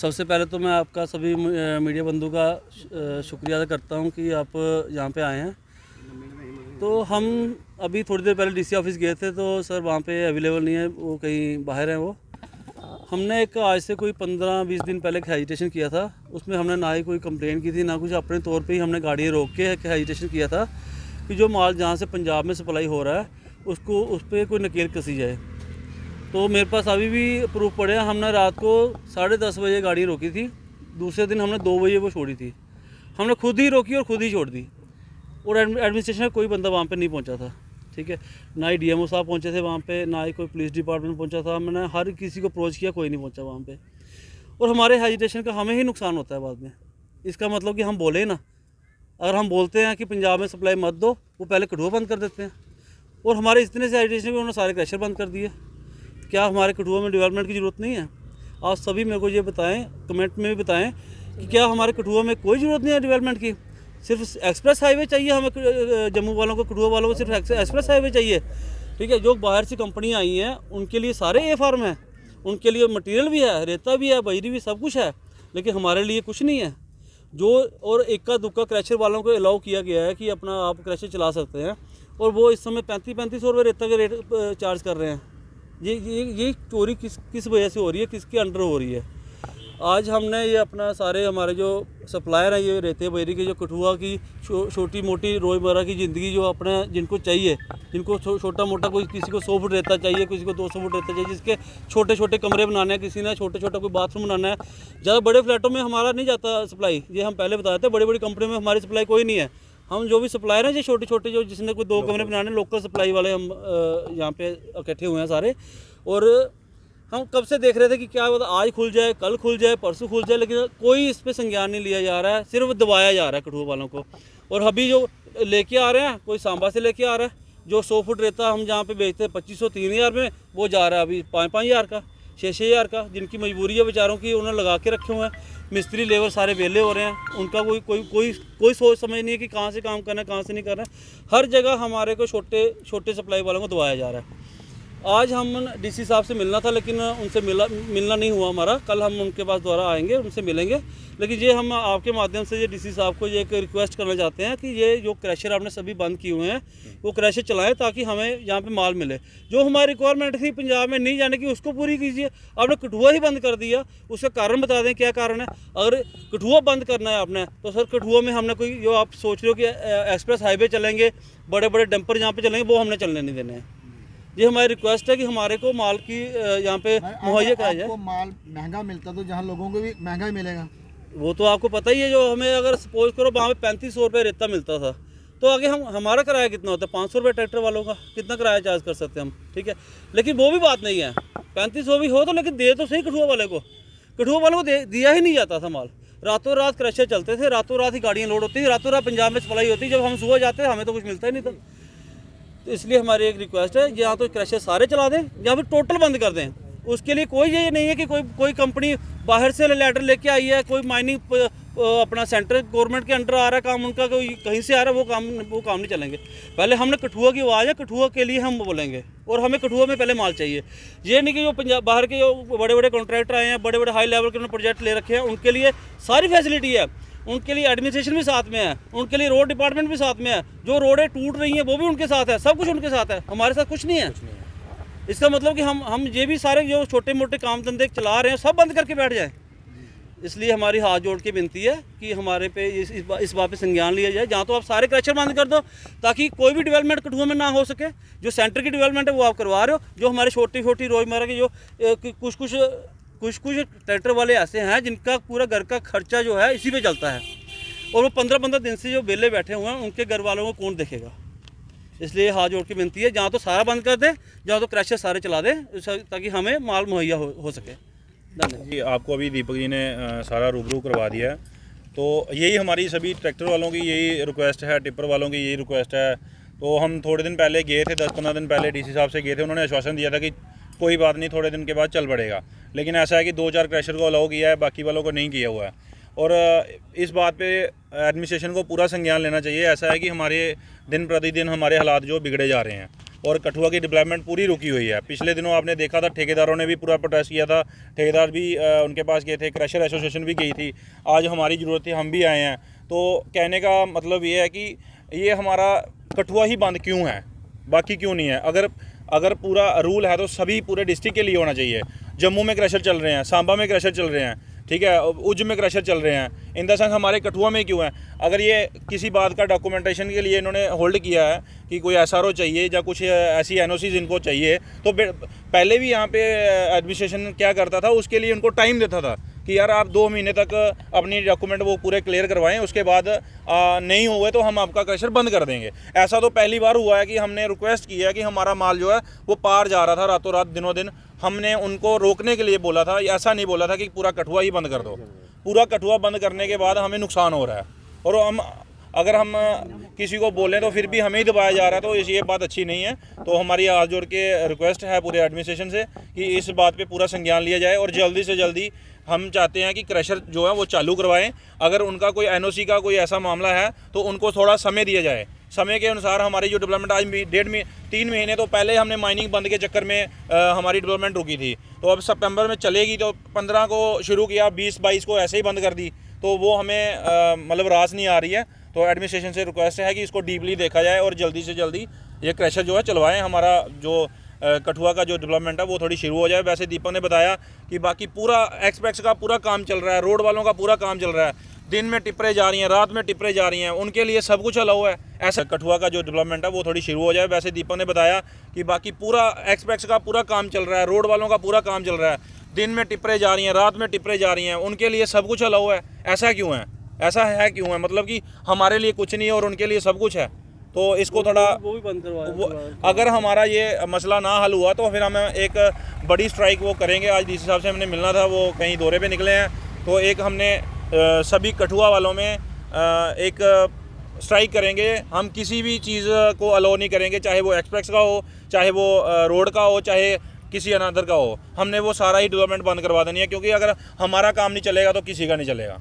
सबसे पहले तो मैं आपका सभी मीडिया बंधु का शुक्रिया अदा करता हूं कि आप यहाँ पे आए हैं। तो हम अभी थोड़ी देर पहले डीसी ऑफिस गए थे, तो सर वहाँ पे अवेलेबल नहीं है, वो कहीं बाहर हैं वो। हमने एक आज से कोई 15-20 दिन पहले एक हेजिटेशन किया था, उसमें हमने ना ही कोई कंप्लेंट की थी ना कुछ, अपने तौर पे ही हमने गाड़ी रोक के हेजिटेशन किया था कि जो माल जहाँ से पंजाब में सप्लाई हो रहा है उसको उस पर कोई नकेल कसी जाए। तो मेरे पास अभी भी प्रूफ पड़े हैं। हमने रात को 10:30 बजे गाड़ी रोकी थी, दूसरे दिन हमने 2 बजे वो छोड़ी थी। हमने खुद ही रोकी और खुद ही छोड़ दी, और एडमिनिस्ट्रेशन का कोई बंदा वहाँ पे नहीं पहुँचा था, ठीक है। ना ही डीएमओ साहब पहुँचे थे वहाँ पे, ना ही कोई पुलिस डिपार्टमेंट पहुँचा था। मैंने हर किसी को अप्रोच किया, कोई नहीं पहुँचा वहाँ पे। और हमारे हेजिटेशन का हमें ही नुकसान होता है बाद में। इसका मतलब कि हम बोले ना, अगर हम बोलते हैं कि पंजाब में सप्लाई मत दो, वो पहले कठुआ बंद कर देते हैं। और हमारे इतने से हेजिटेशन में उन्होंने सारे क्रैशर बंद कर दिए। क्या हमारे कठुआ में डेवलपमेंट की ज़रूरत नहीं है? आप सभी मेरे को ये बताएं, कमेंट में भी बताएं कि क्या हमारे कठुआ में कोई ज़रूरत नहीं है डेवलपमेंट की? सिर्फ एक्सप्रेस हाईवे चाहिए हमें, जम्मू वालों को, कठुआ वालों को सिर्फ एक्सप्रेस हाईवे चाहिए, ठीक है। जो बाहर से कंपनियाँ आई हैं उनके लिए सारे ए फार्म हैं, उनके लिए मटेरियल भी है, रेता भी है, बजरी भी, सब कुछ है, लेकिन हमारे लिए कुछ नहीं है। जो और इक्का दुक्का क्रैशर वालों को अलाउ किया गया है कि अपना आप क्रैशर चला सकते हैं, और वो इस समय 3500 रुपये रेता के रेट चार्ज कर रहे हैं। ये चोरी किस वजह से हो रही है, किसके अंडर हो रही है? आज हमने ये अपना सारे हमारे जो सप्लायर हैं, ये रेते बजरी के, जो कठुआ की छोटी मोटी रोज़मर्रा की ज़िंदगी जो अपने जिनको चाहिए, जिनको छोटा मोटा, कोई किसी को 100 फुट रेता चाहिए, किसी को 200 फुट रेता चाहिए, जिसके छोटे छोटे कमरे बनाने हैं, किसी ने छोटे छोटा कोई बाथरूम बनाना है। ज़्यादा बड़े फ्लैटों में हमारा नहीं जाता सप्लाई, ये हम पहले बताए थे। बड़ी बड़ी कंपनी में हमारी सप्लाई कोई नहीं है। हम जो भी सप्लायर हैं, जो छोटे छोटे, जो जिसने कोई 2 कमरे बनाने, लोकल सप्लाई वाले हम यहाँ पे इकट्ठे हुए हैं सारे। और हम कब से देख रहे थे कि क्या आज खुल जाए, कल खुल जाए, परसों खुल जाए, लेकिन कोई इस पर संज्ञान नहीं लिया जा रहा है, सिर्फ दबाया जा रहा है कठुआ वालों को। और अभी जो लेके आ रहे हैं, कोई सांबा से लेके आ रहा है, जो 100 फुट रेता हम जहाँ पे बेचते हैं 2500-3000 में, वो जा रहा है अभी 5-5 का, 6-6 का। जिनकी मजबूरी है बेचारों की, उन्होंने लगा के रखे हुए हैं। मिस्त्री लेबर सारे वेले हो रहे हैं, उनका कोई सोच समझ नहीं है कि कहाँ से काम करना है, कहाँ से नहीं करना है। हर जगह हमारे को छोटे सप्लाई वालों को दबाया जा रहा है। आज हम डीसी साहब से मिलना था, लेकिन उनसे मिलना नहीं हुआ हमारा। कल हम उनके पास दोबारा आएंगे, उनसे मिलेंगे। लेकिन ये हम आपके माध्यम से ये डीसी साहब को ये एक रिक्वेस्ट करना चाहते हैं कि ये जो क्रैशर आपने सभी बंद किए हुए हैं, वो क्रैशर चलाएं, ताकि हमें यहाँ पे माल मिले। जो हमारी रिक्वायरमेंट थी पंजाब में नहीं जाने की, उसको पूरी कीजिए। आपने कठुआ ही बंद कर दिया, उसका कारण बता दें, क्या कारण है? अगर कठुआ बंद करना है आपने, तो सर कठुआ में हमने कोई, जो आप सोच रहे हो कि एक्सप्रेस हाईवे चलेंगे, बड़े बड़े डंपर जहाँ पे चलेंगे, वो हमने चलने नहीं देने हैं। ये हमारी रिक्वेस्ट है कि हमारे को माल की यहाँ पे मुहैया कराया जाए। माल महंगा मिलता तो जहाँ लोगों को भी महंगा ही मिलेगा। वो तो आपको पता ही है। जो हमें अगर सपोज करो वहाँ पे 3500 रुपये रेता मिलता था, तो आगे हमारा किराया कितना होता है? 500 रुपये ट्रैक्टर वालों का कितना किराया चार्ज कर सकते हैं हम, ठीक है। लेकिन वो भी बात नहीं है, 3500 भी हो तो, लेकिन दे तो सही कठुआ वाले को। कठुआ वालों को दिया ही नहीं जाता था माल। रातों रात क्रैशर चलते थे, रातों रात ही गाड़ियाँ लोड होती थी, रातों रात पंजाब में सप्लाई होती। जब हम सुबह जाते हमें तो कुछ मिलता ही नहीं था। तो इसलिए हमारी एक रिक्वेस्ट है, या तो क्रैशर सारे चला दें या फिर टोटल बंद कर दें। उसके लिए कोई ये नहीं है कि कोई कंपनी बाहर से लेटर लेके आई है, कोई माइनिंग अपना सेंटर गवर्नमेंट के अंडर आ रहा है काम, उनका कोई कहीं से आ रहा है, वो काम नहीं चलेंगे। पहले हमने कठुआ की आवाज़ है, कठुआ के लिए हम बोलेंगे, और हमें कठुआ में पहले माल चाहिए। ये नहीं कि जो पंजाब बाहर के जो बड़े बड़े कॉन्ट्रैक्टर आए हैं, बड़े बड़े हाई लेवल के उन्होंने प्रोजेक्ट ले रखे हैं, उनके लिए सारी फैसिलिटी है, उनके लिए एडमिनिस्ट्रेशन भी साथ में है, उनके लिए रोड डिपार्टमेंट भी साथ में है, जो रोडें टूट रही हैं वो भी उनके साथ है, सब कुछ उनके साथ है, हमारे साथ कुछ नहीं है। इसका मतलब कि हम ये भी सारे जो छोटे मोटे काम धंधे चला रहे हैं, सब बंद करके बैठ जाएं। इसलिए हमारी हाथ जोड़ के विनती है कि हमारे पे इस बात पे संज्ञान लिया जाए। जहाँ तो आप सारे क्रैशर बंद कर दो, ताकि कोई भी डेवलपमेंट कठुआ में ना हो सके। जो सेंटर की डेवलपमेंट है वो आप करवा रहे हो, जो हमारे छोटी छोटी रोज़मर्रा की जो कुछ ट्रैक्टर वाले ऐसे हैं जिनका पूरा घर का खर्चा जो है इसी पे चलता है, और वो 15-15 दिन से जो बेले बैठे हुए हैं, उनके घर वालों को कौन देखेगा? इसलिए हाथ जोड़ के विनती है, जहाँ तो सारा बंद कर दें, जहाँ तो क्रैशर सारे चला दें, ताकि हमें माल मुहैया हो सके। धन्यवाद जी। आपको अभी दीपक जी ने सारा रूबरू करवा दिया है। तो यही हमारी सभी ट्रैक्टर वालों की यही रिक्वेस्ट है, टिप्पर वालों की यही रिक्वेस्ट है। तो हम थोड़े दिन पहले गए थे, 10-15 दिन पहले डीसी साहब से गए थे। उन्होंने आश्वासन दिया था कि कोई बात नहीं, थोड़े दिन के बाद चल पड़ेगा। लेकिन ऐसा है कि 2-4 क्रैशर को अलाउ किया है, बाकी वालों को नहीं किया हुआ है। और इस बात पे एडमिनिस्ट्रेशन को पूरा संज्ञान लेना चाहिए। ऐसा है कि हमारे दिन प्रतिदिन हमारे हालात जो बिगड़े जा रहे हैं। और कठुआ की डेवलपमेंट पूरी रुकी हुई है। पिछले दिनों आपने देखा था ठेकेदारों ने भी पूरा प्रोटेस्ट किया था, ठेकेदार भी उनके पास गए थे, क्रशर एसोसिएशन भी गई थी। आज हमारी ज़रूरत थी, हम भी आए हैं। तो कहने का मतलब ये है कि ये हमारा कठुआ ही बंद क्यों है, बाकी क्यों नहीं है। अगर पूरा रूल है तो सभी पूरे डिस्ट्रिक्ट के लिए होना चाहिए। जम्मू में क्रशर चल रहे हैं, सांबा में क्रशर चल रहे हैं, ठीक है, उज्ज में क्रशर चल रहे हैं, इन द सेंस हमारे कठुआ में क्यों है। अगर ये किसी बात का डॉक्यूमेंटेशन के लिए इन्होंने होल्ड किया है कि कोई SRO चाहिए या कुछ ऐसी NOCs इनको चाहिए, तो पहले भी यहाँ पे एडमिनिस्ट्रेशन क्या करता था, उसके लिए उनको टाइम देता था कि यार आप 2 महीने तक अपनी डॉक्यूमेंट वो पूरे क्लियर करवाएं, उसके बाद नहीं हुए तो हम आपका क्रशर बंद कर देंगे। ऐसा तो पहली बार हुआ है कि हमने रिक्वेस्ट की है कि हमारा माल जो है वो पार जा रहा था रातों रात, दिनों दिन। हमने उनको रोकने के लिए बोला था, ऐसा नहीं बोला था कि पूरा कठुआ ही बंद कर दो। पूरा कठुआ बंद करने के बाद हमें नुकसान हो रहा है, और अगर हम किसी को बोलें तो फिर भी हमें ही दबाया जा रहा है, तो ये बात अच्छी नहीं है। तो हमारी हाथ जोड़ के रिक्वेस्ट है पूरे एडमिनिस्ट्रेशन से कि इस बात पे पूरा संज्ञान लिया जाए, और जल्दी से जल्दी हम चाहते हैं कि क्रशर जो है वो चालू करवाएं। अगर उनका कोई NOC का कोई ऐसा मामला है तो उनको थोड़ा समय दिया जाए। समय के अनुसार हमारी जो डेवलपमेंट आज 3 महीने तो पहले हमने माइनिंग बंद के चक्कर में हमारी डेवलपमेंट रुकी थी, तो अब सितंबर में चलेगी। तो 15 को शुरू किया, 20-22 को ऐसे ही बंद कर दी, तो वो हमें मतलब रास नहीं आ रही है। तो एडमिनिस्ट्रेशन से रिक्वेस्ट है कि इसको डीपली देखा जाए और जल्दी से जल्दी ये क्रशर जो है चलवाएं। हमारा जो कठुआ का जो डेवलपमेंट है वो थोड़ी शुरू हो जाए। वैसे दीपक ने बताया कि बाकी पूरा एक्सपेक्ट्स का पूरा काम चल रहा है, रोड वालों का पूरा काम चल रहा है, दिन में टिप्परें जा रही हैं, रात में टिप्परें जा रही हैं, उनके लिए सब कुछ अलाउ है। ऐसा कठुआ का जो डेवलपमेंट है वो थोड़ी शुरू हो जाए। वैसे दीपक ने बताया कि बाकी पूरा एक्सपेक्ट्स का पूरा काम चल रहा है, रोड वालों का पूरा काम चल रहा है, दिन में टिप्परें जा रही हैं, रात में टिप्परें जा रही हैं, उनके लिए सब कुछ अलाउ है। ऐसा क्यों है, ऐसा है क्यों है, मतलब कि हमारे लिए कुछ नहीं है और उनके लिए सब कुछ है। तो इसको थोड़ा वो भी बंद करवा। अगर हमारा ये मसला ना हल हुआ तो फिर हम एक बड़ी स्ट्राइक वो करेंगे। आज DC साहब से हमने मिलना था, वो कहीं दौरे पे निकले हैं, तो एक हमने सभी कठुआ वालों में एक स्ट्राइक करेंगे। हम किसी भी चीज़ को अलाउ नहीं करेंगे, चाहे वो एक्सप्रेस का हो, चाहे वो रोड का हो, चाहे किसी अनादर का हो। हमने वो सारा ही डेवलपमेंट बंद करवा देनी है, क्योंकि अगर हमारा काम नहीं चलेगा तो किसी का नहीं चलेगा।